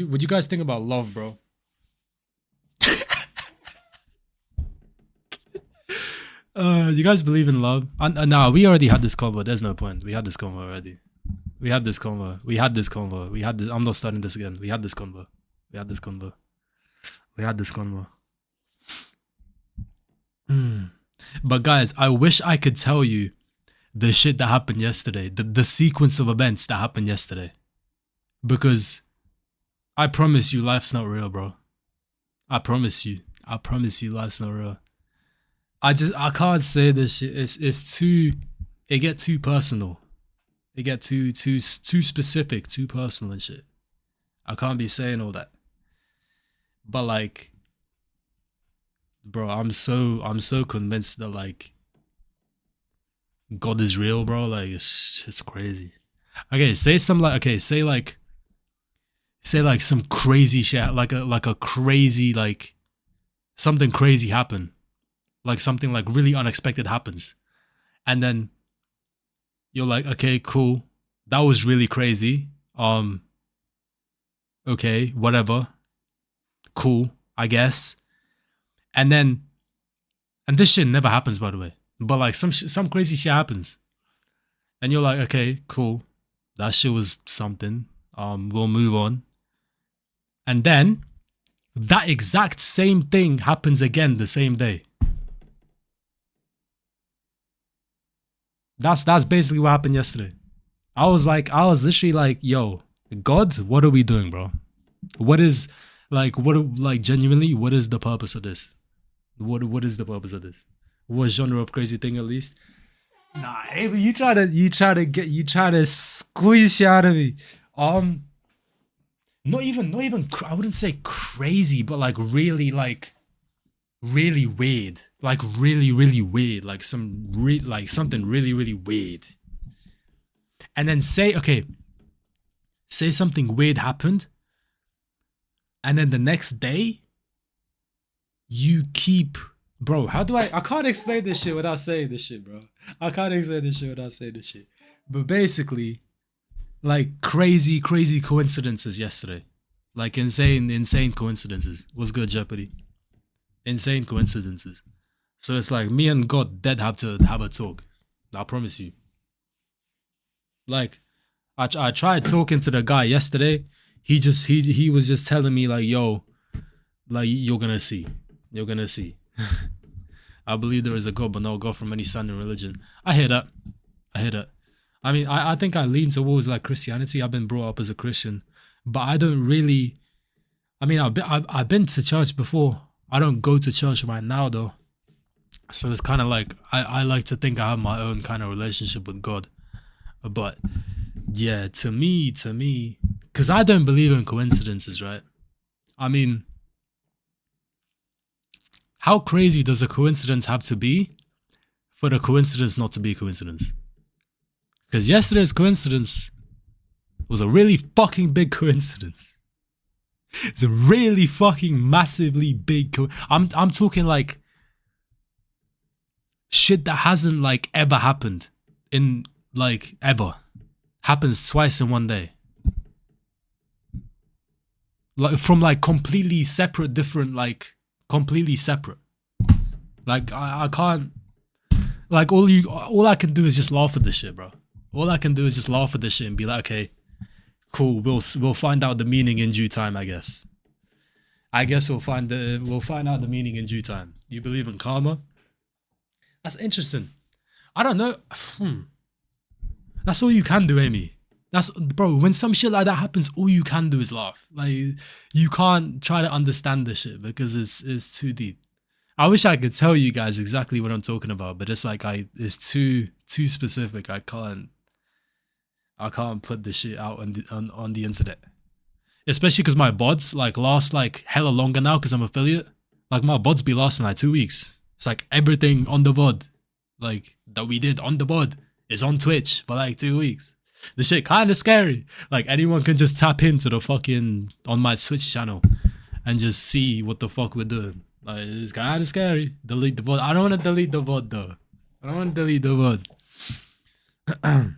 Would you guys think about love, bro? You guys believe in love? Nah, we already had this convo. There's no point. We had this convo already. We had this convo. We had this convo. We had this. I'm not starting this again. We had this convo. We had this convo. We had this convo. But guys, I wish I could tell you the shit that happened yesterday, the sequence of events that happened yesterday. Because I promise you, life's not real, bro. I promise you, life's not real. I can't say this shit. It's too, it get too personal. It get too specific, too personal and shit. I can't be saying all that. But like, bro, I'm so convinced that like God is real, bro. Like it's crazy. Okay, say some like say some crazy shit, like a crazy like something crazy happened, like something like really unexpected happens, and then you're like, okay, cool, that was really crazy. Okay, whatever, cool, I guess. And this shit never happens, by the way. But like some crazy shit happens, and you're like, okay, cool, that shit was something. We'll move on. And then that exact same thing happens again the same day. That's basically what happened yesterday. I was literally like, yo, God, what are we doing, bro? Genuinely, what is the purpose of this? What is the purpose of this? What genre of crazy thing, at least? Nah, hey, but you try to squeeze shit out of me. Not even I wouldn't say crazy, but like really weird, like really weird, like something really weird. And then say something weird happened, and then the next day you keep, bro, how do I can't explain this shit without saying this shit, bro. I can't explain this shit without saying this shit. But basically, like crazy coincidences yesterday. Like insane coincidences. What's good, Jeopardy? Insane coincidences. So it's like me and God dead have to have a talk. I promise you. Like, I tried talking to the guy yesterday. He was just telling me like, yo, like you're gonna see. You're gonna see. I believe there is a God, but no God from any standing religion. I hear that. I mean, I think I lean towards like Christianity. I've been brought up as a Christian, but I don't really. I mean, I've been to church before. I don't go to church right now though. So it's kind of like I like to think I have my own kind of relationship with God. But yeah, to me, because I don't believe in coincidences, right? I mean, how crazy does a coincidence have to be for the coincidence not to be a coincidence? Because yesterday's coincidence was a really fucking big coincidence. It's a really fucking massively big I'm talking like shit that hasn't like ever happened in like ever. Happens twice in one day. Like from like completely separate, different, like completely separate. Like I can't, like all I can do is just laugh at this shit, bro. All I can do is just laugh at this shit and be like, okay, cool. We'll find out the meaning in due time, I guess. We'll find out the meaning in due time. You believe in karma? That's interesting. I don't know. That's all you can do, Amy. That's, bro, when some shit like that happens, all you can do is laugh. Like, you can't try to understand this shit because it's too deep. I wish I could tell you guys exactly what I'm talking about, but it's like it's too specific. I can't put this shit out on the internet. Especially because my bods like last like hella longer now because I'm affiliate. Like my bods be lasting like 2 weeks. It's like everything on the VOD like that we did on the VOD is on Twitch for like 2 weeks. The shit kind of scary. Like anyone can just tap into the fucking on my Twitch channel and just see what the fuck we're doing. Like it's kind of scary. Delete the VOD. I don't want to delete the VOD though. I don't want to delete the VOD.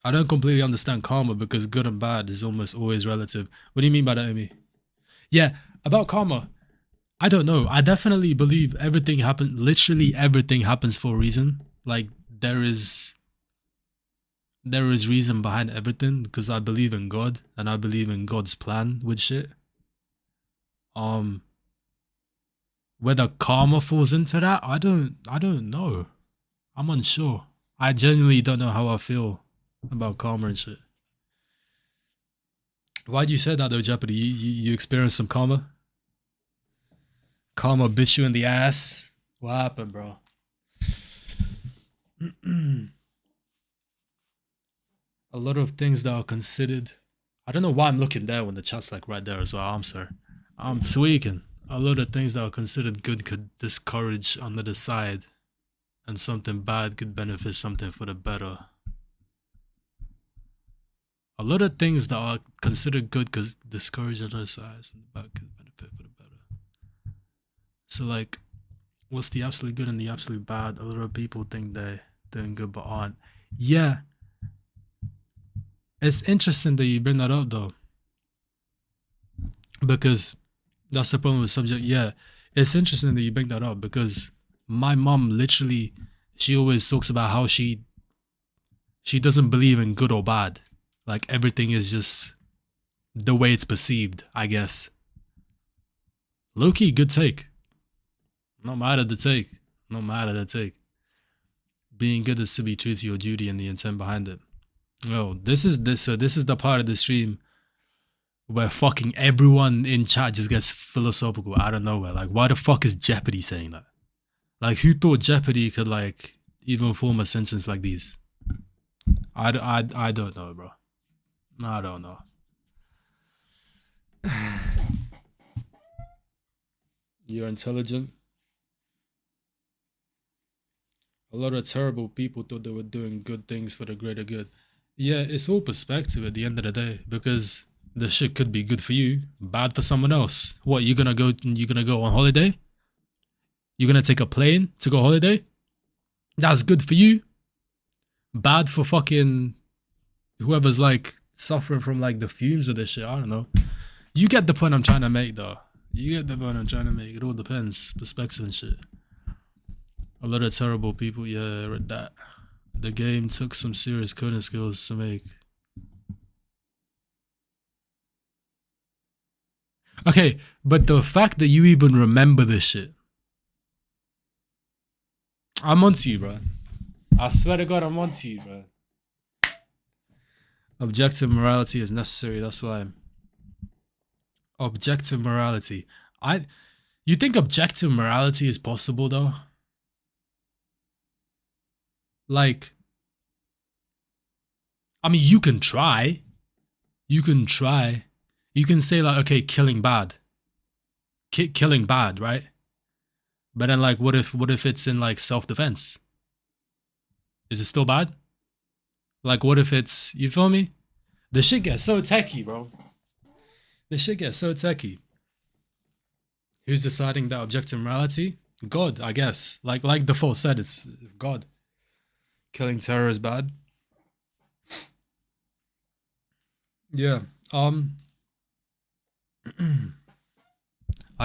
I don't completely understand karma because good and bad is almost always relative. What do you mean by that, Amy? Yeah, about karma. I don't know. I definitely believe everything happens. Literally everything happens for a reason. Like there is reason behind everything because I believe in God and I believe in God's plan with shit. Um, whether karma falls into that, I don't know. I'm unsure. I genuinely don't know how I feel about karma and shit. Why'd you say that though, Jeopardy? You experienced some karma? Karma bit you in the ass? What happened, bro? A lot of things that are considered. I don't know why I'm looking there when the chat's like right there as well. I'm sorry. I'm tweaking. A lot of things that are considered good could discourage on the other side, and something bad could benefit something for the better. A lot of things that are considered good could discourage on the other side, and the bad could benefit for the better. So like, what's the absolute good and the absolute bad? A lot of people think they're doing good but aren't. Yeah. It's interesting that you bring that up though. Because that's the problem with subject. Yeah. It's interesting that you bring that up because my mom literally, she always talks about how she doesn't believe in good or bad. Like everything is just the way it's perceived, I guess. Low-key, good take. Not mad at the take. Not mad at the take. Being good is to be true to your duty and the intent behind it. Oh, this is the part of the stream where fucking everyone in chat just gets philosophical out of nowhere. Like, why the fuck is Jeopardy saying that? Like, who thought Jeopardy could like even form a sentence like these? I don't know, bro. I don't know. You're intelligent. A lot of terrible people thought they were doing good things for the greater good. Yeah, it's all perspective at the end of the day because the shit could be good for you, bad for someone else. What, you're gonna go on holiday? You're gonna take a plane to go holiday? That's good for you. Bad for fucking whoever's like suffering from like the fumes of this shit. I don't know. You get the point I'm trying to make though. You get the point I'm trying to make. It all depends. Perspective and shit. A lot of terrible people, yeah, I read that. The game took some serious coding skills to make. Okay, but the fact that you even remember this shit. I'm onto you, bro. I swear to God, I'm onto you, bro. Objective morality is necessary, that's why. Objective morality. You think objective morality is possible though? Like, I mean, you can try. You can try. You can say like, okay, killing bad. Killing bad, right? But then like, what if it's in like self-defense? Is it still bad? Like, what if it's, you feel me? The shit gets so techie, bro. The shit gets so techie. Who's deciding that objective morality? God, I guess. Like Default said, it's God. Killing terror is bad. Yeah. I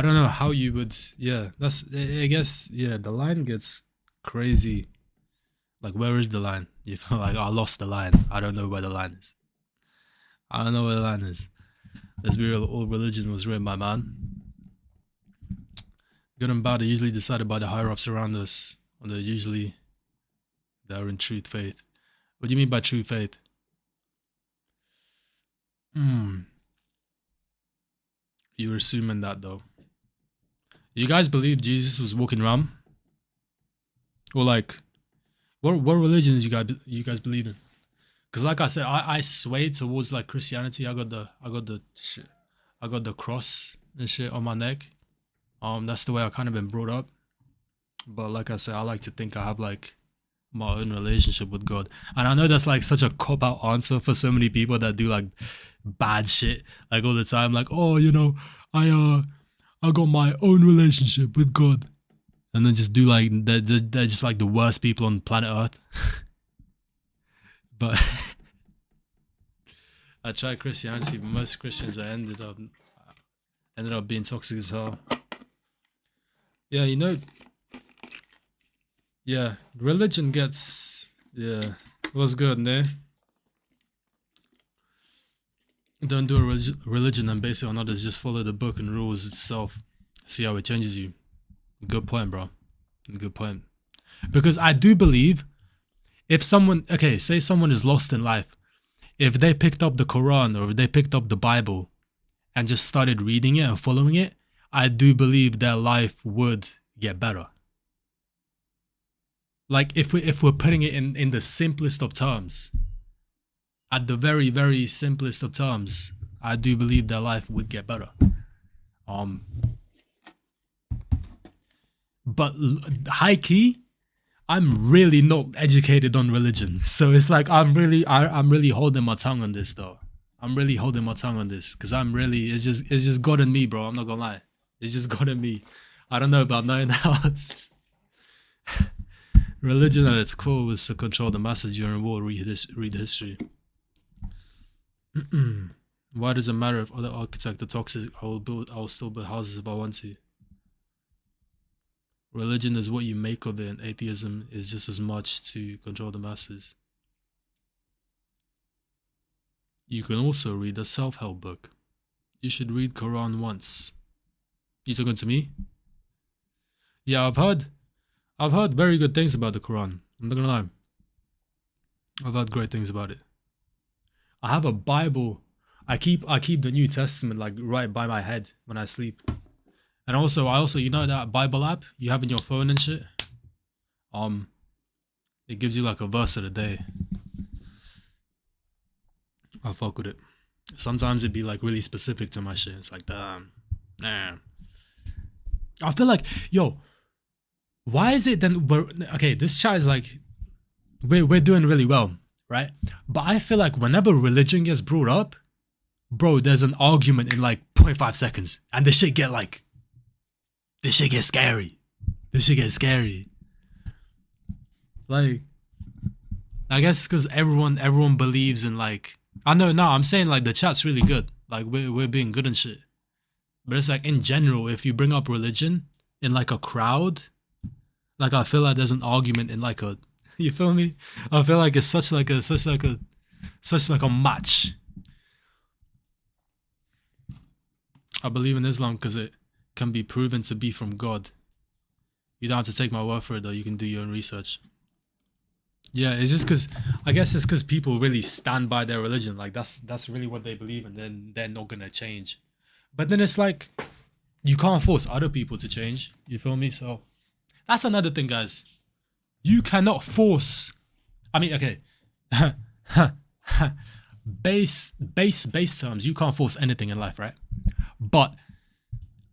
don't know how you would. Yeah, that's. I guess. Yeah, the line gets crazy. Like, where is the line? You feel like I lost the line. I don't know where the line is. I don't know where the line is. Let's be real. All religion was written by man. Good and bad are usually decided by the higher ups around us, and they're in truth faith. What do you mean by true faith? You're assuming that though. You guys believe Jesus was walking around? Or like, what religions you guys believe in? Because like I said, I sway towards like Christianity. I got the shit. I got the cross and shit on my neck. That's the way I kind of been brought up. But like I said, I like to think I have like my own relationship with God. And I know that's like such a cop-out answer for so many people that do like bad shit like all the time. Like, oh, you know, I got my own relationship with God. And then just do like, they're just like the worst people on planet Earth. But I tried Christianity, but most Christians I ended up being toxic as hell. Yeah, you know, yeah, religion gets, yeah, it was good, ne? Don't do a religion and base it on others, just follow the book and rules itself. See how it changes you. Good point, bro. Good point. Because I do believe if someone, okay, say someone is lost in life, if they picked up the Quran or if they picked up the Bible and just started reading it and following it, I do believe their life would get better. Like if we're putting it in the simplest of terms, at the very, very simplest of terms, I do believe their life would get better. But high key, I'm really not educated on religion, so it's like I'm really holding my tongue on this though. I'm really holding my tongue on this because it's just God and me, bro. I'm not gonna lie, it's just God and me. I don't know about nothing else. Religion at its core was to control the masses during war. Read history. Why does it matter if other architects are toxic? I will still build houses if I want to. Religion is what you make of it, and atheism is just as much to control the masses. You can also read a self-help book. You should read Quran once. You talking to me? Yeah, I've heard very good things about the Quran. I'm not gonna lie. I've heard great things about it. I have a Bible. I keep the New Testament like right by my head when I sleep. And also, you know that Bible app you have in your phone and shit? It gives you like a verse of the day. I fuck with it. Sometimes it'd be like really specific to my shit. It's like, damn. I feel like, yo, why is it then okay, this chat is like, we're doing really well, right? But I feel like whenever religion gets brought up, bro, there's an argument in like 0.5 seconds. And this shit gets scary. Like, I guess because everyone believes in like, I'm saying like the chat's really good. Like we're being good and shit. But it's like in general, if you bring up religion in like a crowd, like I feel like there's an argument in like a, you feel me? I feel like it's such like a match. I believe in Islam because it can be proven to be from God. You don't have to take my word for it though, you can do your own research. Yeah, it's just because, I guess it's because people really stand by their religion. Like that's really what they believe, and then they're not gonna change. But then it's like, you can't force other people to change. You feel me? So that's another thing, guys. You cannot force, I mean, okay. base terms, you can't force anything in life, right? But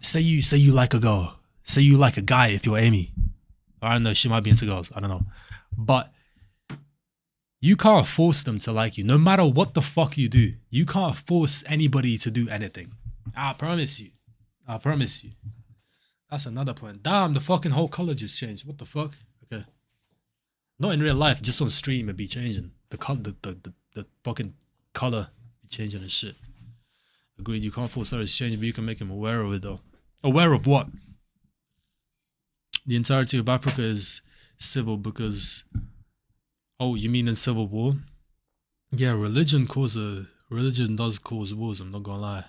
say you like a girl. Say you like a guy if you're Amy. I don't know, she might be into girls. I don't know. But you can't force them to like you. No matter what the fuck you do, you can't force anybody to do anything. I promise you. That's another point. Damn, the fucking whole color just changed. What the fuck? Okay. Not in real life, just on stream it'd be changing. The color, the fucking color be changing and shit. Agreed, you can't force others to change, but you can make them aware of it though. Aware of what? The entirety of Africa is civil because, oh, you mean in civil war? Yeah, religion does cause wars, I'm not gonna lie.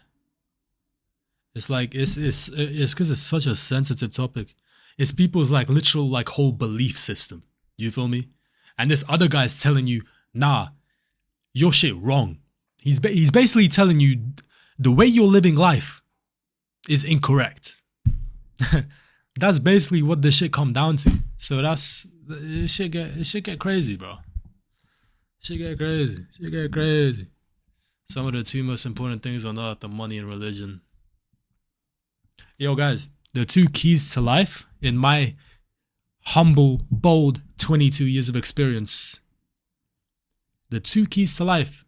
It's like, it's because it's such a sensitive topic. It's people's like literal like whole belief system. You feel me? And this other guy's telling you, nah, your shit wrong. He's basically telling you the way you're living life is incorrect. That's basically what this shit come down to. So it should get crazy, bro. Shit get crazy. Some of the two most important things on earth are money and religion. Yo, guys, the two keys to life in my humble, bold 22 years of experience. The two keys to life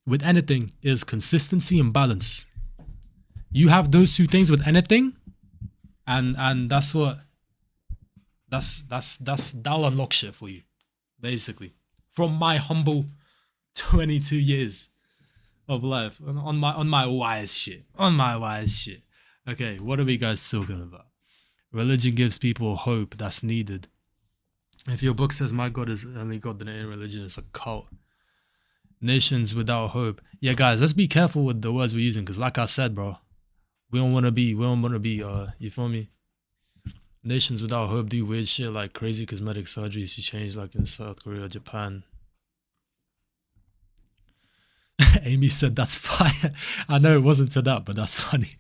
with anything is consistency and balance. You have those two things with anything, and that'll unlock shit for you, basically. From my humble 22 years of life. On my wise shit. On my wise shit. Okay, what are we guys talking about? Religion gives people hope that's needed. If your book says my God is the only God, then it ain't religion, it's a cult. Nations without hope. Yeah, guys, let's be careful with the words we're using, because like I said, bro, we don't wanna be, you feel me? Nations without hope do weird shit like crazy cosmetic surgeries to change, like in South Korea, Japan. Amy said that's fire. I know it wasn't to that, but that's funny.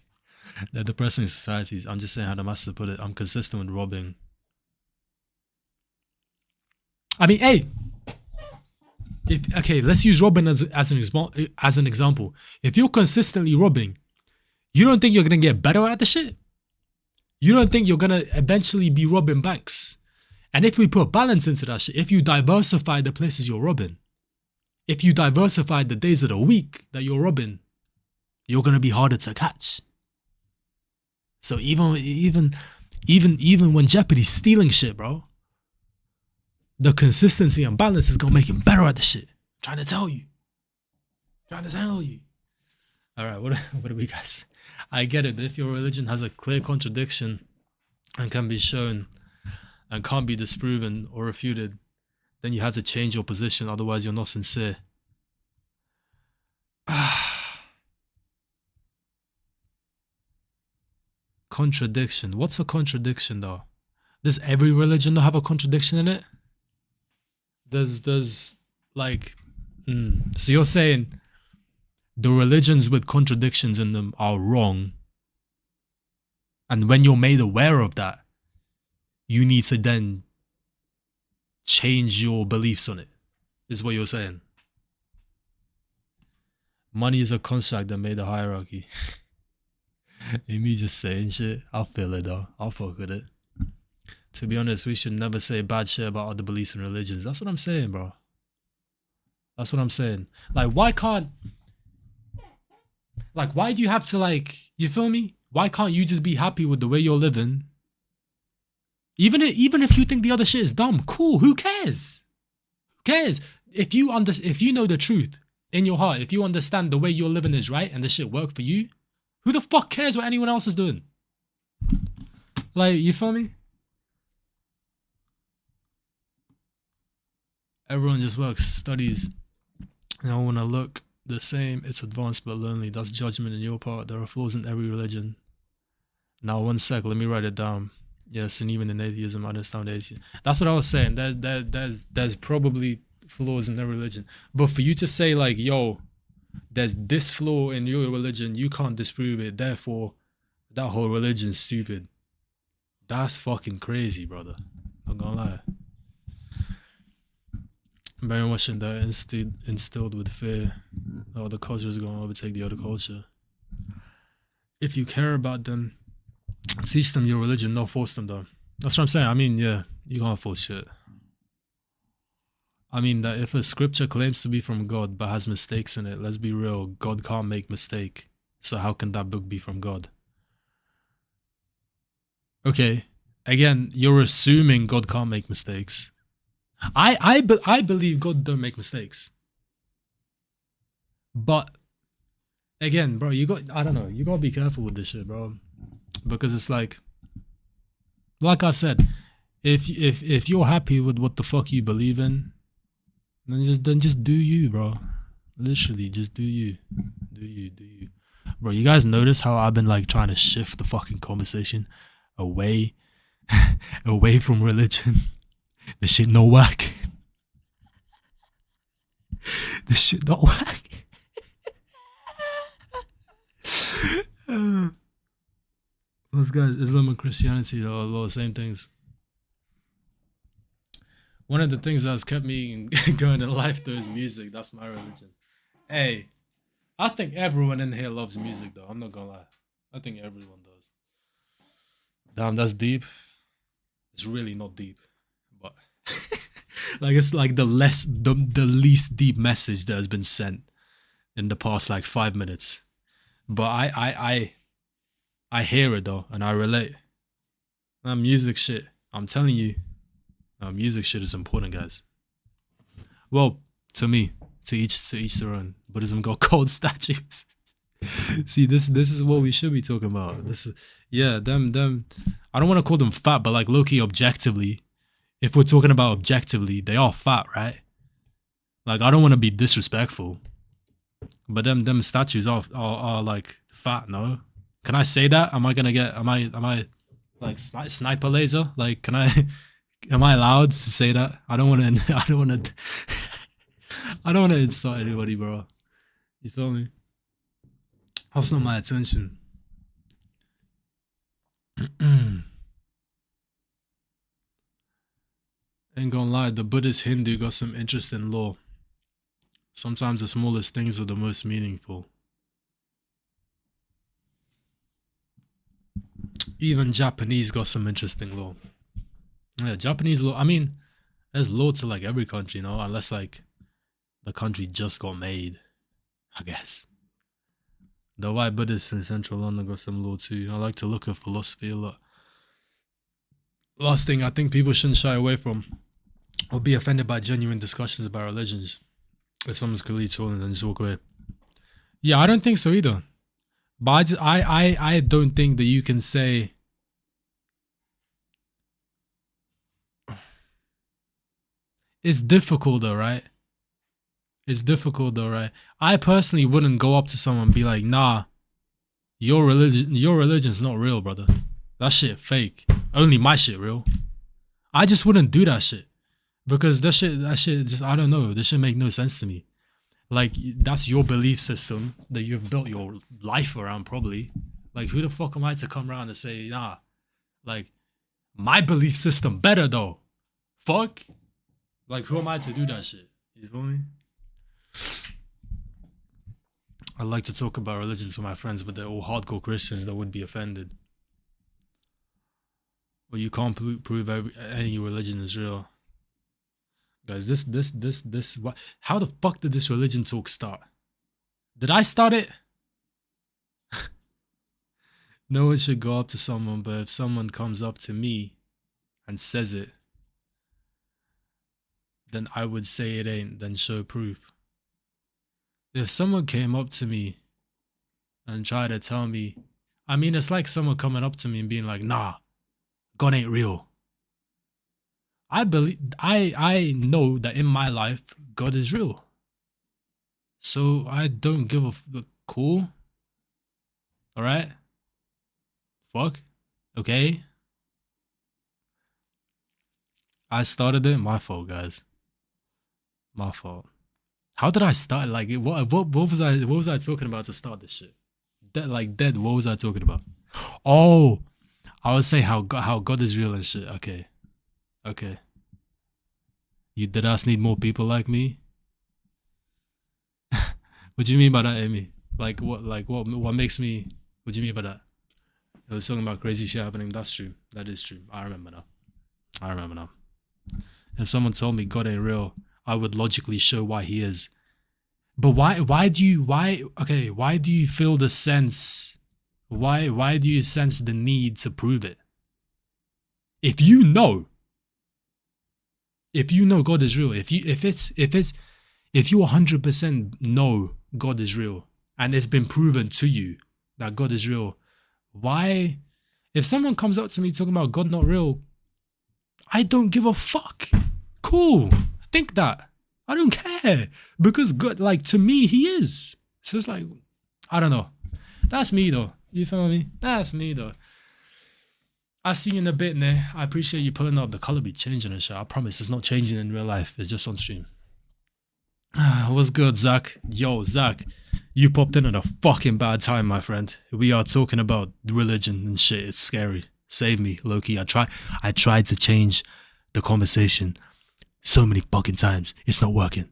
They're depressing societies. I'm just saying how the master put it. I'm consistent with robbing. I mean, hey, okay, let's use robbing as an example. If you're consistently robbing, you don't think you're gonna get better at the shit? You don't think you're gonna eventually be robbing banks? And if we put balance into that shit, if you diversify the places you're robbing, if you diversify the days of the week that you're robbing, you're gonna be harder to catch. So even when Jeopardy's stealing shit, bro, the consistency and balance is gonna make him better at the shit. I'm trying to tell you. All right, what do we guys? I get it. If your religion has a clear contradiction and can be shown and can't be disproven or refuted, then you have to change your position. Otherwise, you're not sincere. Contradiction. What's a contradiction, though? Does every religion not have a contradiction in it? Does like, so you're saying the religions with contradictions in them are wrong, and when you're made aware of that, you need to then change your beliefs on it, is what you're saying? Money is a construct that made a hierarchy. Me just saying shit. I'll feel it though. I'll fuck with it. To be honest, we should never say bad shit about other beliefs and religions. That's what I'm saying, bro. That's what I'm saying. Like, why do you have to, like, you feel me? Why can't you just be happy with the way you're living? Even if you think the other shit is dumb, cool, who cares? Who cares? If you know the truth in your heart, if you understand the way you're living is right and the shit work for you, who the fuck cares what anyone else is doing? Like, you feel me? Everyone just works, studies, and I want to look the same. It's advanced but lonely. That's judgment in your part. There are flaws in every religion. Now, one sec, let me write it down. Yes, and even in atheism, I understand atheism. That's what I was saying. There's probably flaws in their religion. But for you to say, like, yo, there's this flaw in your religion, you can't disprove it, therefore that whole religion's stupid. That's fucking crazy, brother. Not gonna lie. Brainwashing that instilled with fear. Oh, the culture is going to overtake the other culture. If you care about them, teach them your religion, not force them though. That's what I'm saying. I mean, yeah, you can't force shit. I mean, that if a scripture claims to be from God but has mistakes in it, let's be real, God can't make mistake. So how can that book be from God? Okay, again, you're assuming God can't make mistakes. I believe God don't make mistakes. But again, bro, you gotta be careful with this shit, bro. Because it's like I said, if you're happy with what the fuck you believe in, then just do you, bro. Literally, just do you. Do you. Bro, you guys notice how I've been like trying to shift the fucking conversation away from religion? This shit no whack. This shit not whack. Those guys, Islam and Christianity are a lot of the same things. One of the things that's kept me going in life though is music. That's my religion. Hey, I think everyone in here loves music though. I'm not gonna lie. I think everyone does. Damn, that's deep. It's really not deep. But like it's like the least deep message that has been sent in the past like 5 minutes. But I hear it though, and I relate. That music shit, I'm telling you, music shit is important, guys. Well, to me, To each their own. Buddhism got cold statues. See, this is what we should be talking about. This is them. I don't want to call them fat, but like low-key objectively, if we're talking about objectively, they are fat, right? Like I don't want to be disrespectful, but them statues are like fat. No, can I say that? Am I gonna get? Am I like sniper laser? Like can I? Am I allowed to say that? I don't want to. I don't want to. I don't want to insult anybody, bro. You feel me? That's not my attention. Ain't gonna lie, the Buddhist Hindu got some interesting law. Sometimes the smallest things are the most meaningful. Even Japanese got some interesting law. Yeah, Japanese law. I mean, there's law to like every country, you know, unless like the country just got made, I guess. The white Buddhists in central London got some law too. I like to look at philosophy a lot. Last thing I think people shouldn't shy away from or be offended by genuine discussions about religions. If someone's clearly told then just walk away. Yeah, I don't think so either. But I don't think that you can say it's difficult though, right? It's difficult though, right? I personally wouldn't go up to someone and be like, nah, your religion's not real, brother. That shit fake. Only my shit real. I just wouldn't do that shit. Because that shit just, I don't know, this shit make no sense to me. Like, that's your belief system that you've built your life around, probably. Like, who the fuck am I to come around and say, nah, like, my belief system better though. Fuck. Like, who am I to do that shit? You feel me? I like to talk about religion to my friends, but they're all hardcore Christians that would be offended. But you can't prove any religion is real. Guys, this, what? How the fuck did this religion talk start? Did I start it? No one should go up to someone, but if someone comes up to me and says it, then I would say it ain't, then show proof. If someone came up to me and tried to tell me, I mean, it's like someone coming up to me and being like, nah, God ain't real. I know that in my life, God is real. So I don't give a cool. All right? Fuck. Okay? I started it. My fault, guys. My fault. How did I start? Like, what was I talking about to start this shit? Dead. What was I talking about? Oh, I would say how God is real and shit. Okay. You dead ass need more people like me? What do you mean by that, Amy? Like what makes me, what do you mean by that? I was talking about crazy shit happening. That's true. That is true. I remember now. If someone told me God ain't real, I would logically show why he is. But why do you feel the sense? Why do you sense the need to prove it? If you know God is real, if you 100% know God is real and it's been proven to you that God is real, why, if someone comes up to me talking about God not real, I don't give a fuck. Cool. Think that. I don't care. Because God, like, to me, he is. So it's like, I don't know. That's me though. You feel me? That's me though. I'll see you in a bit, Nay. I appreciate you pulling up. The color be changing and shit. I promise it's not changing in real life. It's just on stream. What's good, Zach? Yo, Zach, you popped in at a fucking bad time, my friend. We are talking about religion and shit. It's scary. Save me, Loki. I tried to change the conversation so many fucking times. It's not working.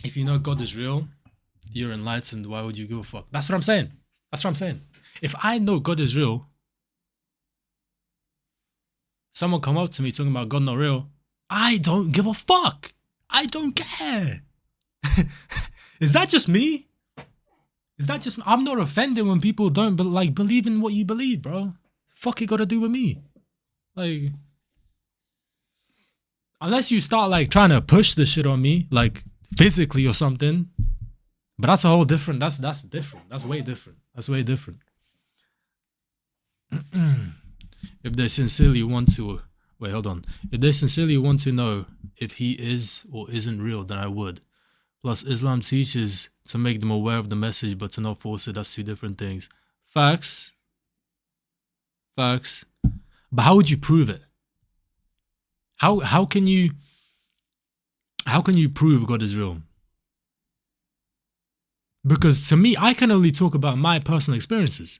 If you know God is real, you're enlightened. Why would you give a fuck? That's what I'm saying. If I know God is real, someone come up to me talking about God not real, I don't give a fuck. I don't care. Is that just me? I'm not offended when people don't believe in what you believe, bro. Fuck it got to do with me. Like, Unless you start like trying to push the shit on me, like physically or something. But that's a whole different. That's different. That's way different. That's way different. If they sincerely want to, wait, hold on. If they sincerely want to know if he is or isn't real, then I would. Plus, Islam teaches to make them aware of the message, but to not force it. That's two different things. Facts. Facts. But how would you prove it? How can you prove God is real? Because to me, I can only talk about my personal experiences.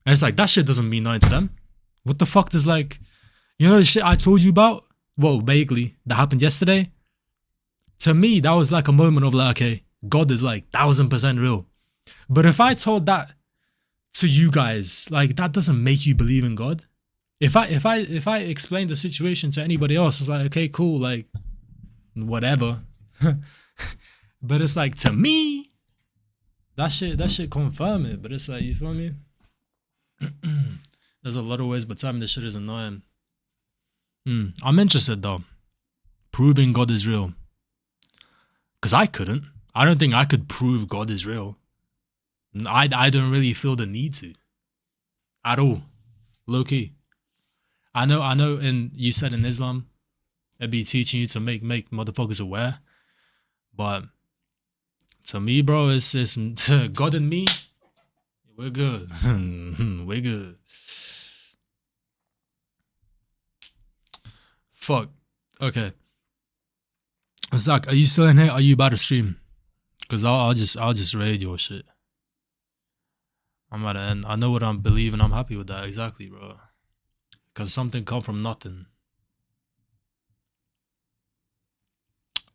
And it's like, that shit doesn't mean nothing to them. What the fuck does like, you know the shit I told you about? Well, vaguely, that happened yesterday? To me, that was like a moment of like, okay, God is like 1000% real. But if I told that to you guys, like that doesn't make you believe in God. If I explain the situation to anybody else, it's like, okay, cool, like whatever. But it's like, to me, that shit confirm it. But it's like, you feel me? There's a lot of ways, but tell me this shit is annoying. I'm interested though. Proving God is real. Because I couldn't. I don't think I could prove God is real. I don't really feel the need to. At all. Low key. I know, and you said in Islam, it'd be teaching you to make motherfuckers aware. But to me, bro, it's God and me, we're good. We're good. Fuck. Okay. Zach, are you still in here? Are you about to stream? Cause I'll just raid your shit. I'm about to end. I know what I'm believing. I'm happy with that. Exactly, bro. Cause something come from nothing.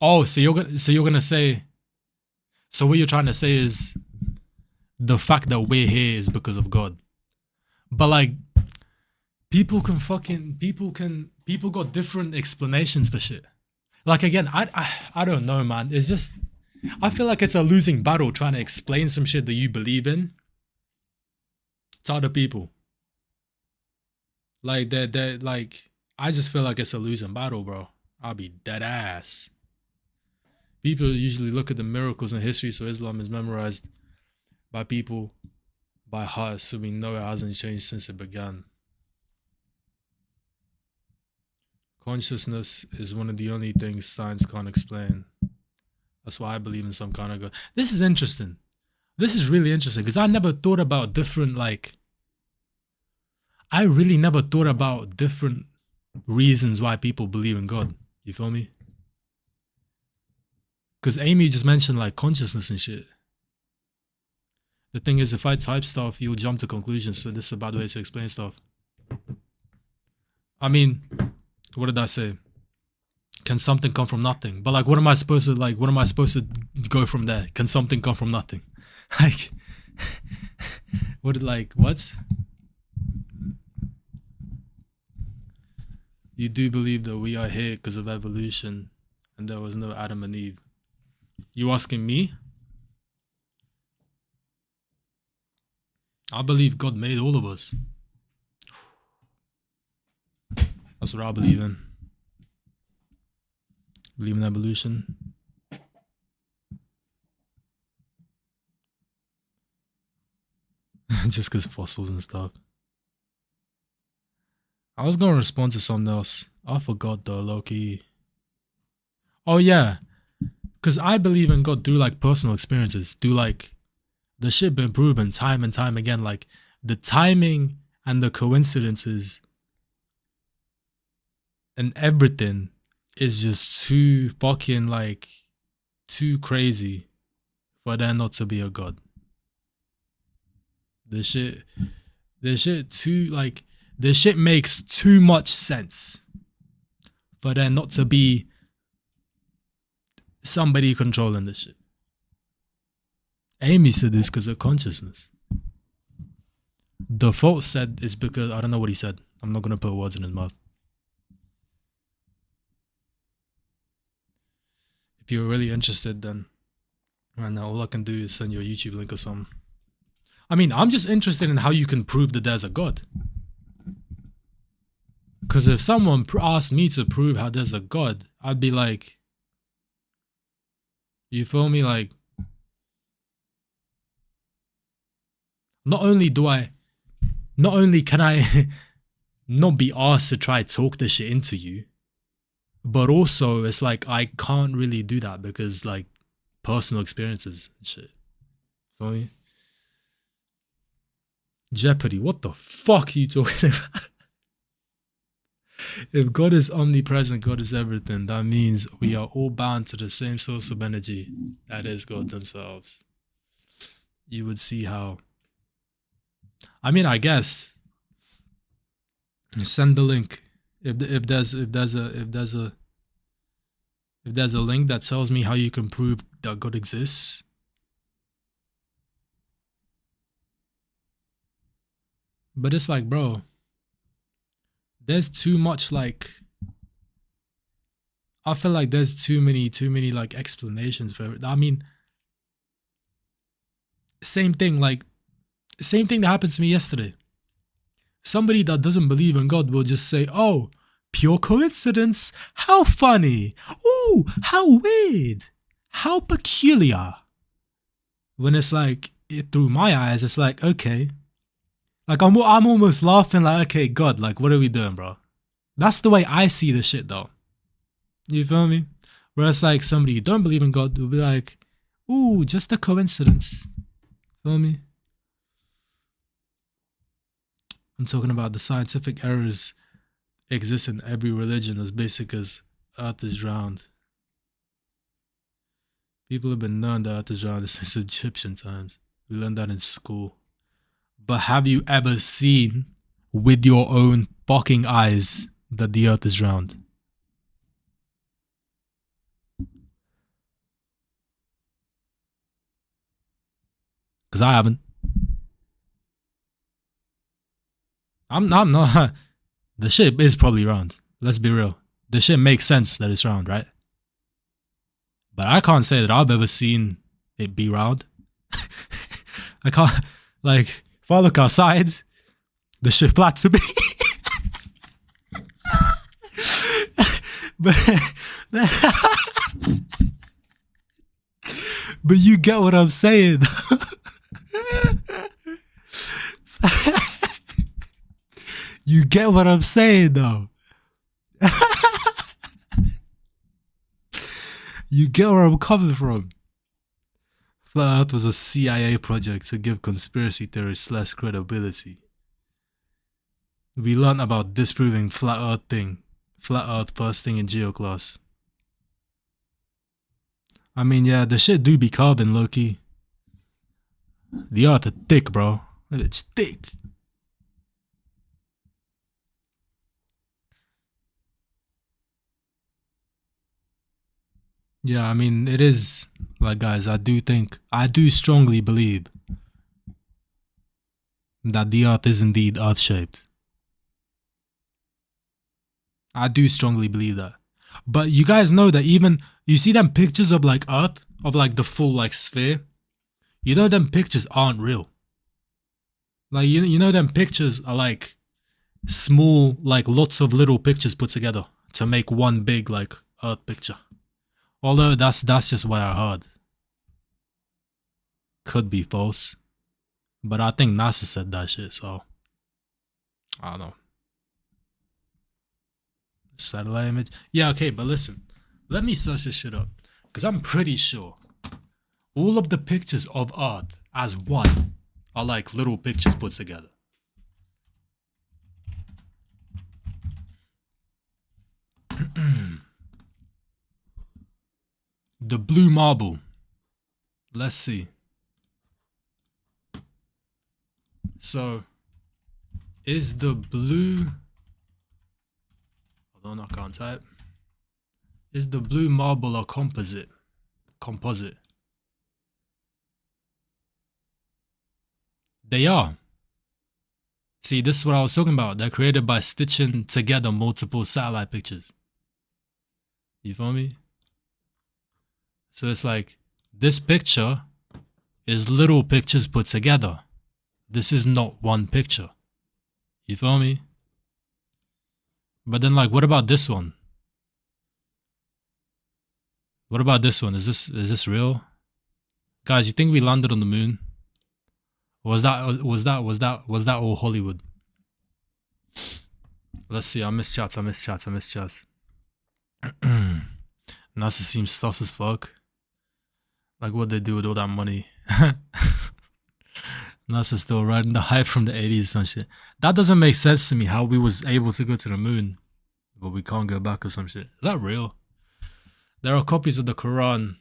Oh, so you're gonna say. So what you're trying to say is the fact that we're here is because of God. But like, people got different explanations for shit. Like again, I don't know, man. It's just, I feel like it's a losing battle trying to explain some shit that you believe in to other people. Like they're like, I just feel like it's a losing battle, bro. I'll be dead ass. People usually look at the miracles in history, so Islam is memorized by people by heart, so we know it hasn't changed since it began. Consciousness is one of the only things science can't explain. That's why I believe in some kind of God. This is interesting. This is really interesting because I never thought about different, like, I really never thought about different reasons why people believe in God. You feel me? Because Amy just mentioned like consciousness and shit. The thing is, if I type stuff, you'll jump to conclusions. So this is a bad way to explain stuff. I mean, what did I say? Can something come from nothing? But like, what am I supposed to go from there? Can something come from nothing? Like, what? You do believe that we are here because of evolution and there was no Adam and Eve. You asking me? I believe God made all of us. That's what I believe in. Believe in evolution. Just because fossils and stuff. I was going to respond to something else. I forgot though, low-key. Oh yeah. Because I believe in God through like personal experiences. Through like the shit been proven time and time again. Like the timing and the coincidences and everything is just too fucking like too crazy for there not to be a God. The shit makes too much sense for there not to be somebody controlling this shit. Amy said this because of consciousness. Default said it's because, I don't know what he said. I'm not going to put words in his mouth. If you're really interested, then right now all I can do is send you a YouTube link or something. I mean, I'm just interested in how you can prove that there's a God. Because if someone asked me to prove how there's a God, I'd be like, you feel me? Like, not only can I not be asked to try talk this shit into you, but also it's like I can't really do that because like personal experiences and shit. Feel me? Jeopardy, what the fuck are you talking about? If God is omnipresent, God is everything, that means we are all bound to the same source of energy that is God themselves. You would see how. I mean, I guess send the link if there's a link that tells me how you can prove that God exists. But it's like, bro, there's too much, like, I feel like there's too many like explanations for it. I mean, same thing that happened to me yesterday. Somebody that doesn't believe in God will just say, oh, pure coincidence, how funny, ooh, how weird, how peculiar. When it's like, through my eyes, it's like, okay. Like, I'm almost laughing like, okay, God, like, what are we doing, bro? That's the way I see the shit, though. You feel me? Whereas, like, somebody who don't believe in God will be like, ooh, just a coincidence. Feel me? I'm talking about the scientific errors exist in every religion as basic as Earth is round. People have been knowing that Earth is round since Egyptian times. We learned that in school. But have you ever seen with your own fucking eyes that the Earth is round? Because I haven't. I'm not. The shit is probably round. Let's be real. The shit makes sense that it's round, right? But I can't say that I've ever seen it be round. I can't, like, if I look outside, the shit flat to me. But you get what I'm saying. You get what I'm saying, though. You get where I'm coming from. Flat Earth was a CIA project to give conspiracy theorists less credibility. We learned about disproving Flat Earth first thing in geo class. I mean, yeah, the shit do be carbon, low-key. The Earth is thick, bro. It's thick. Yeah, I mean, it is, like, guys, I do strongly believe that the Earth is indeed Earth-shaped. I do strongly believe that. But you guys know that even, you see them pictures of, like, Earth, of, like, the full, like, sphere? You know them pictures aren't real. Like, you know them pictures are, like, small, like, lots of little pictures put together to make one big, like, Earth picture. Although that's just what I heard. Could be false. But I think NASA said that shit, so I don't know. Satellite image? Yeah, okay, but listen. Let me search this shit up. Because I'm pretty sure all of the pictures of Earth as one are like little pictures put together. The blue marble. Let's see. So, is the blue... Hold on, I can't type. Is the blue marble a composite? They are. See, this is what I was talking about. They're created by stitching together multiple satellite pictures. You feel me? So it's like, this picture is little pictures put together. This is not one picture. You feel me? But then, like, what about this one? What about this one? Is this real? Guys, you think we landed on the moon? Or was that all Hollywood? Let's see. I miss chats. NASA seems sus as fuck. Like, what they do with all that money? NASA's still riding the hype from the 80s and shit. That doesn't make sense to me, how we was able to go to the moon, but we can't go back or some shit. Is that real? There are copies of the Quran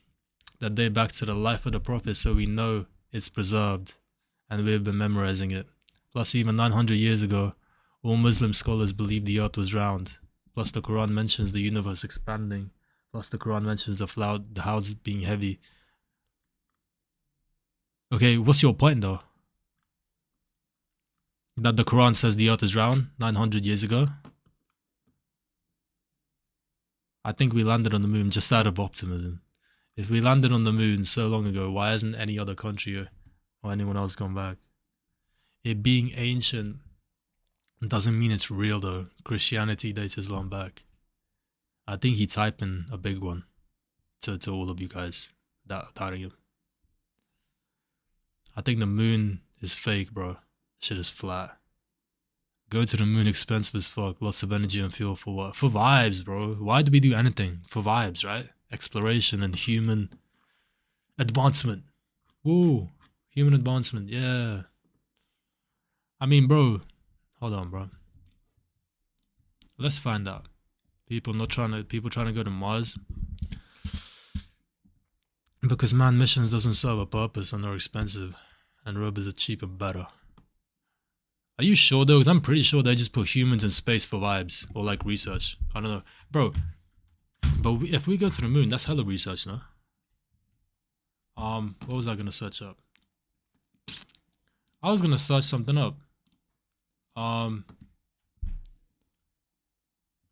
that date back to the life of the Prophet, so we know it's preserved, and we've been memorizing it. Plus, even 900 years ago, all Muslim scholars believed the earth was round. Plus, the Quran mentions the universe expanding. Plus, the Quran mentions the clouds being heavy. Okay, what's your point though? That the Quran says the earth is round 900 years ago? I think we landed on the moon just out of optimism. If we landed on the moon so long ago, why hasn't any other country or anyone else gone back? It being ancient doesn't mean it's real though. Christianity dates as long back. I think he typing a big one to all of you guys doubting him. I think the moon is fake, bro. Shit is flat. Go to the moon, expensive as fuck. Lots of energy and fuel for what? For vibes, bro. Why do we do anything? For vibes, right? Exploration and human advancement. Woo. Human advancement, yeah. I mean, bro. Hold on, bro. Let's find out. People trying to go to Mars. Because manned missions doesn't serve a purpose and are expensive. And robots are cheap and better. Are you sure though? Because I'm pretty sure they just put humans in space for vibes. Or like research. I don't know. Bro. But if we go to the moon, that's hella research, no? What was I going to search up? I was going to search something up.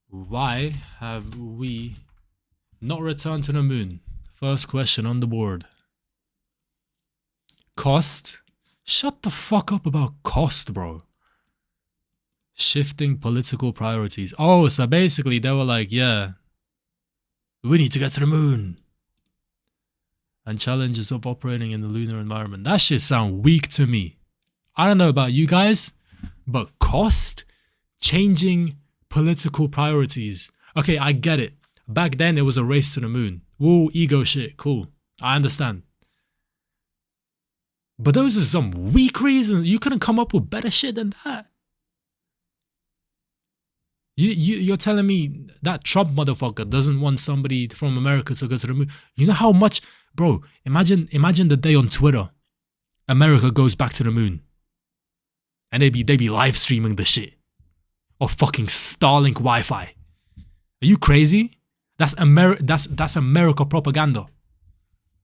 Why have we not returned to the moon? First question on the board. Cost? Shut the fuck up about cost, bro. Shifting political priorities. Oh, so basically they were like, yeah, we need to get to the moon. And challenges of operating in the lunar environment. That shit sound weak to me. I don't know about you guys, but cost? Changing political priorities. Okay, I get it. Back then it was a race to the moon. Whoa, ego shit, cool. I understand. But those are some weak reasons. You couldn't come up with better shit than that. You're telling me that Trump motherfucker doesn't want somebody from America to go to the moon? You know how much, bro? Imagine the day on Twitter, America goes back to the moon, and they be live streaming the shit, or fucking Starlink Wi-Fi. Are you crazy? That's America propaganda.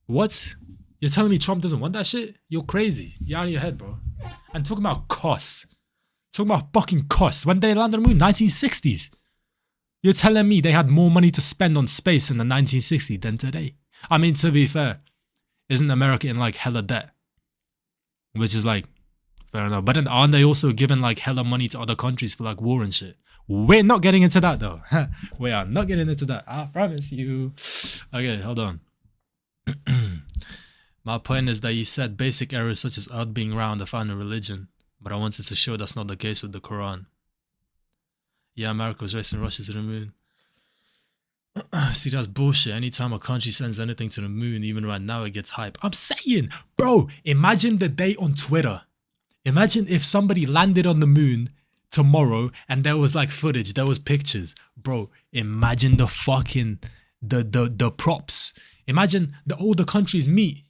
What? You're telling me Trump doesn't want that shit? You're crazy. You're out of your head, bro. And talking about cost. Talking about fucking cost. When did they land on the moon? 1960s. You're telling me they had more money to spend on space in the 1960s than today? I mean, to be fair, isn't America in like hella debt? Which is like, fair enough. But then aren't they also giving like hella money to other countries for like war and shit? We're not getting into that though. We are not getting into that. I promise you. Okay, hold on. My point is that you said basic errors such as Earth being round are found in religion. But I wanted to show that's not the case with the Quran. Yeah, America was racing Russia to the moon. See, that's bullshit. Anytime a country sends anything to the moon, even right now, it gets hype. I'm saying, bro, imagine the day on Twitter. Imagine if somebody landed on the moon tomorrow and there was like footage, there was pictures. Bro, imagine the fucking, the props. Imagine all the countries meet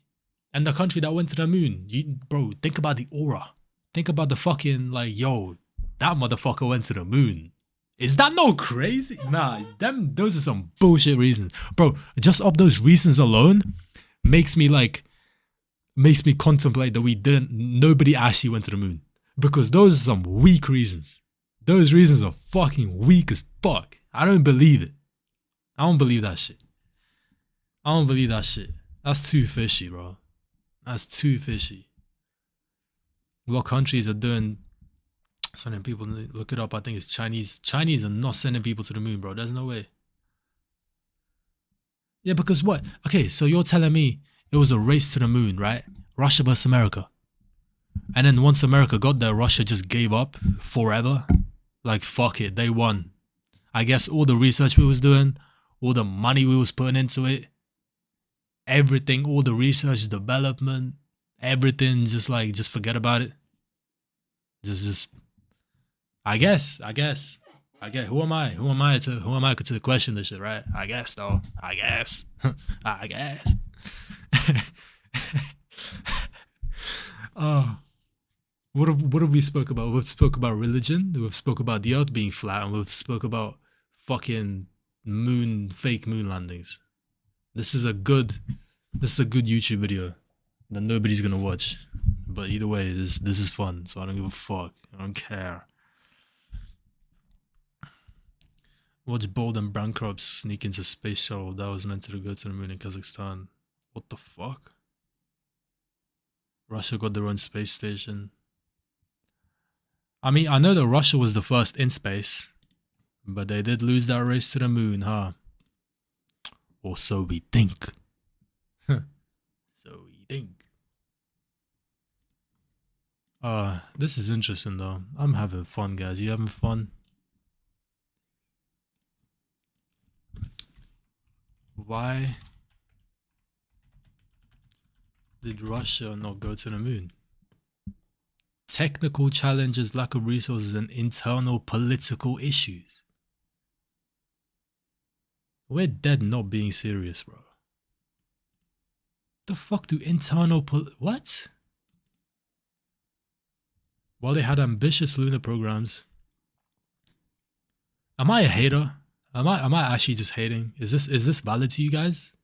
and the country that went to the moon. Bro, think about the aura. Think about the fucking, like, yo, that motherfucker went to the moon. Is that no crazy? Nah, those are some bullshit reasons. Bro, just of those reasons alone makes me contemplate that nobody actually went to the moon. Because those are some weak reasons. Those reasons are fucking weak as fuck. I don't believe it. I don't believe that shit. I don't believe that shit. That's too fishy, bro. That's too fishy. What countries are doing Sending people, look it up. I think it's Chinese. Chinese are not sending people to the moon, bro. There's no way. Yeah, because what? Okay, so you're telling me it was a race to the moon, right? Russia versus America. And then once America got there, Russia just gave up forever. Like, fuck it, they won. I guess all the research we was doing, all the money we was putting into it, everything, all the research, development, everything, just forget about it. Just I guess. Who am I? Who am I to question this shit, right? I guess though. I guess. I guess. Oh, what have we spoke about? We've spoke about religion. We've spoke about the earth being flat, and we've spoke about fucking fake moon landings. This is a good YouTube video that nobody's gonna watch. But either way, this is fun, so I don't give a fuck. I don't care. Watch Bold and Bankrupt sneak into space shuttle that was meant to go to the moon in Kazakhstan. What the fuck? Russia got their own space station. I mean, I know that Russia was the first in space, but they did lose that race to the moon, huh? Or so we think. So we think. This is interesting though. I'm having fun, guys. You having fun? Why did Russia not go to the moon? Technical challenges, lack of resources, and internal political issues. We're dead not being serious, bro. The fuck do what? While they had ambitious lunar programs. Am I a hater? Am I actually just hating? Is this valid to you guys?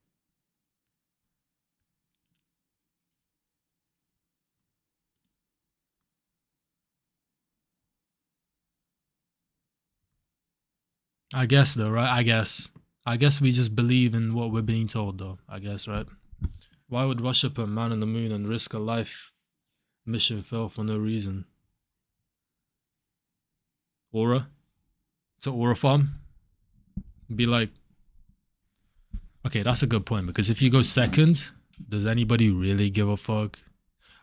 I guess though, right? I guess we just believe in what we're being told though. I guess, right? Why would Russia put man on the moon and risk a life mission fail for no reason? Aura? It's an aura farm? Be like, okay, that's a good point, because if you go second, does anybody really give a fuck?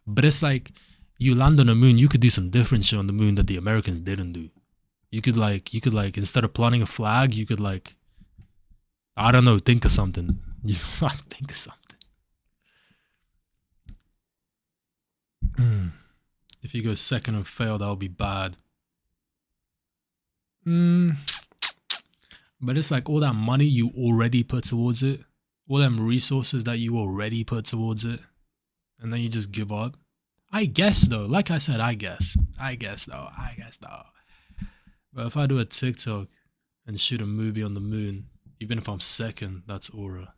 But it's like, you land on the moon, you could do some different shit on the moon that the Americans didn't do. You could like instead of planting a flag, you could like, I don't know, think of something. You think of something. If you go second and fail, that would be bad. But it's like all that money you already put towards it, all them resources that you already put towards it, and then you just give up. I guess though, like I said, I guess though. But if I do a TikTok and shoot a movie on the moon, even if I'm second, that's aura.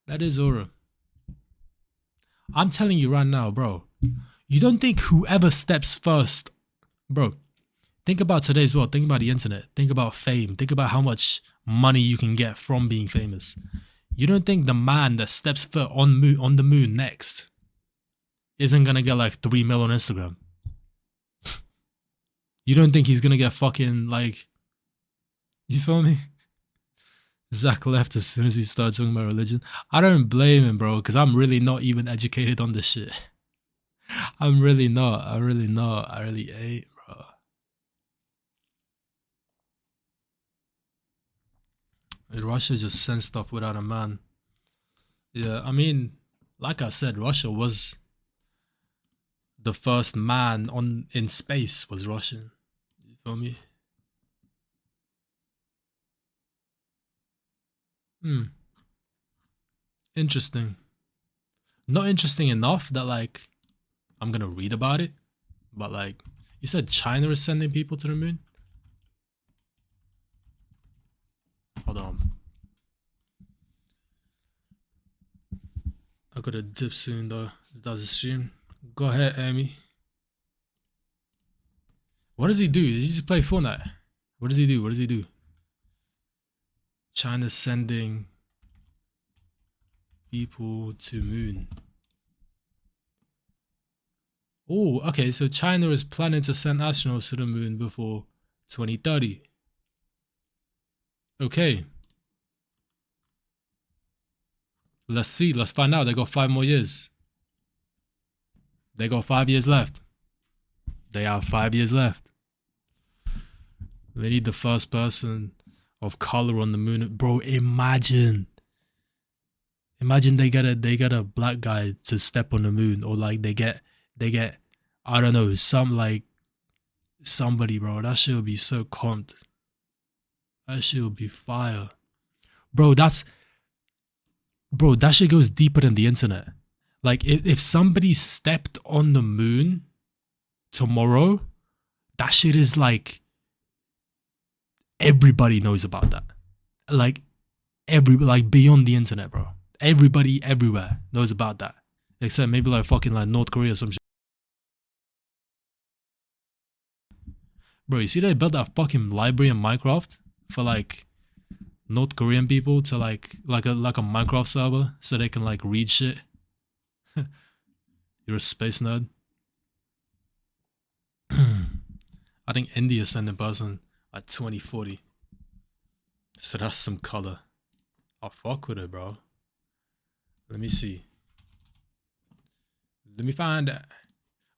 That is aura. I'm telling you right now, bro. You don't think whoever steps first, bro, think about today's world. Think about the internet. Think about fame. Think about how much money you can get from being famous. You don't think the man that steps foot on the moon next isn't gonna get like 3 mil on Instagram? You don't think he's gonna get fucking like, you feel me? Zach left as soon as we started talking about religion. I don't blame him, bro, because I'm really not even educated on this shit. I'm really not. I really ain't, bro. Russia just sends stuff without a man. Yeah, I mean, like I said, Russia was the first man in space was Russian. You feel me? Interesting. Not interesting enough that like I'm gonna read about it, but like, you said China is sending people to the moon? Hold on. I gotta dip soon though. That's a stream. Go ahead, Amy. What does he do? Does he just play Fortnite? What does he do? China's sending people to moon. Oh, okay. So China is planning to send astronauts to the moon before 2030. Okay. Let's see. Let's find out. They got 5 more years. They got 5 years left. They have 5 years left. They need the first person of color on the moon. Bro, imagine they get a black guy to step on the moon, or like they get I don't know, some like somebody, bro. That shit would be so comped. That shit would be fire. Bro, that shit goes deeper than the internet. Like if somebody stepped on the moon tomorrow, that shit is like everybody knows about that. Like beyond the internet, bro. Everybody everywhere knows about that. Except maybe like fucking like North Korea or some shit. Bro, you see they built that fucking library in Minecraft for like North Korean people to like a Minecraft server so they can like read shit. You're a space nerd. I think India's sending person at 2040. So that's some color. I'll fuck with it, bro. Let me see. Let me find that.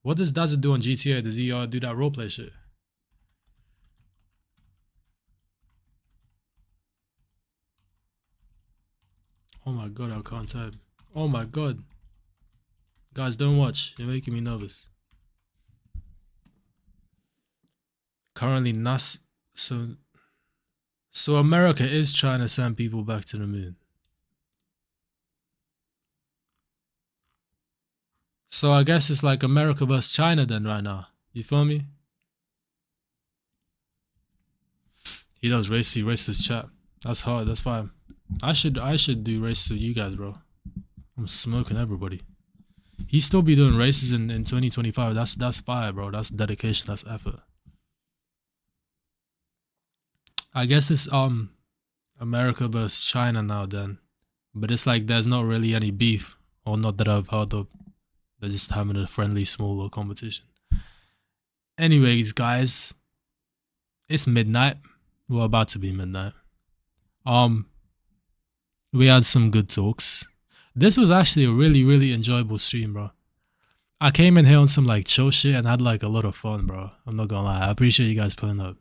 What does Dazza do on GTA? Does he do that roleplay shit? Oh my god, I can't type. Oh my god. Guys, don't watch. You're making me nervous. Currently, NASA. So America is trying to send people back to the moon. So I guess it's like America versus China then right now. You feel me? He does racist chat. That's hard. That's fine. I should do races with you guys, bro. I'm smoking everybody. He still be doing races in 2025. That's fire, bro. That's dedication. That's effort. I guess it's America versus China now then, but it's like there's not really any beef, or not that I've heard of. They're just having a friendly small little competition. Anyways, guys, it's midnight. We're about to be midnight. We had some good talks. This was actually a really enjoyable stream, bro. I came in here on some like chill shit and had like a lot of fun, bro. I'm not gonna lie. I appreciate you guys pulling up.